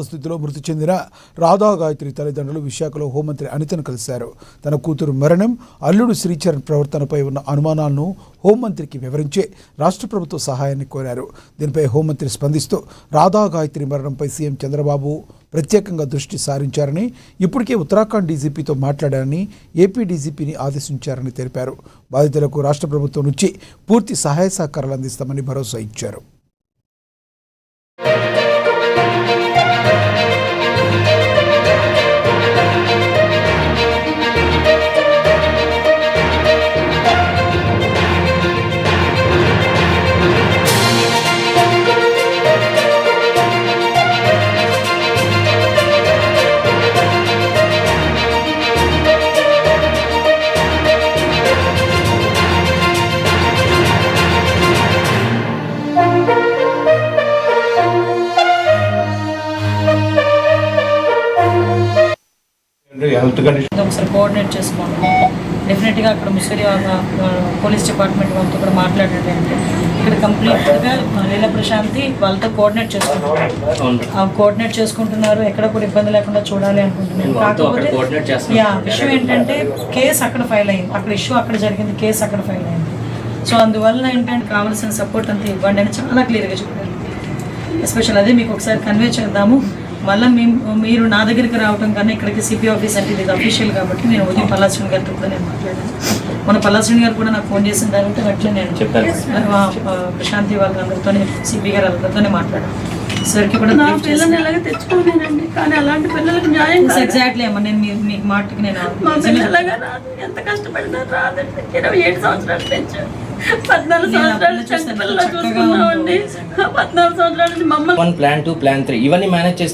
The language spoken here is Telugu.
స్థితిలో మృతి చెందిన రాధా గాయత్రి తల్లిదండ్రులు విశాఖలో హోంమంత్రి అనితను కలిశారు. తన కూతురు మరణం, అల్లుడు శ్రీచరణ్ ప్రవర్తనపై ఉన్న అనుమానాలను హోంమంత్రికి వివరించే రాష్ట్ర ప్రభుత్వ సహాయాన్ని కోరారు. దీనిపై హోంమంత్రి స్పందిస్తూ రాధా గాయత్రి మరణంపై సీఎం చంద్రబాబు ప్రత్యేకంగా దృష్టి సారించారని, ఇప్పటికే ఉత్తరాఖండ్ డీజీపీతో మాట్లాడారని, ఏపీ డీజీపీని ఆదేశించారని తెలిపారు. బాధితులకు రాష్ట్ర ప్రభుత్వం నుంచి పూర్తి సహాయ సహకారాలు అందిస్తామని భరోసా ఇచ్చారు. ఒకసారి కోఆర్డినేట్ చేసుకోండి. డెఫినెట్గా అక్కడ ముసిరి పోలీస్ డిపార్ట్మెంట్ వాళ్ళతో కూడా మాట్లాడండి. అంటే ఇక్కడ కంప్లీట్గా లీలా ప్రశాంతి వాళ్ళతో కోఆర్డినేట్ చేసుకుంటున్నారు. ఎక్కడ కూడా ఇబ్బంది లేకుండా చూడాలి అనుకుంటున్నాను. కాకపోతే విషయం ఏంటంటే కేసు అక్కడ ఫైల్ అయింది, అక్కడ ఇష్యూ అక్కడ జరిగింది, కేసు అక్కడ ఫైల్ అయింది. సో అందువల్ల ఏంటంటే కావాల్సిన సపోర్ట్ అంతా ఇవ్వండి అని చాలా క్లియర్గా చెప్పారు. ఎస్పెషల్ అదే మీకు ఒకసారి కన్వే చేద్దాము. మళ్ళీ మీరు నా దగ్గరికి రావడం కన్నా ఇక్కడికి సిపి ఆఫీస్ అంటే ఇది అఫీషియల్ కాబట్టి నేను ఉదయం పల్లాశ్రీని గారితో కూడా నేను మాట్లాడాను. మన పల్లాశ్రీని గారు కూడా నాకు ఫోన్ చేసిన తర్వాత అట్లే నేను ప్రశాంతి వాళ్ళందరితో సిపి గారు అందరితోనే మాట్లాడాను. సరికి కూడా తెచ్చుకోలేనండి, కానీ అలాంటి పిల్లలకు న్యాయం ఎగ్జాక్ట్లీ అమ్మ. నేను మీకు మాటకి నేను ఎంత కష్టపడినా రాదండి. 27 సంవత్సరాలు పెంచాను, 14 సంవత్సరాలు చూసుకున్నామండి. 14 సంవత్సరాల నుంచి మమ్మల్ని ప్లాన్ 2 ప్లాన్ 3 ఇవన్నీ మేనేజ్ చేసి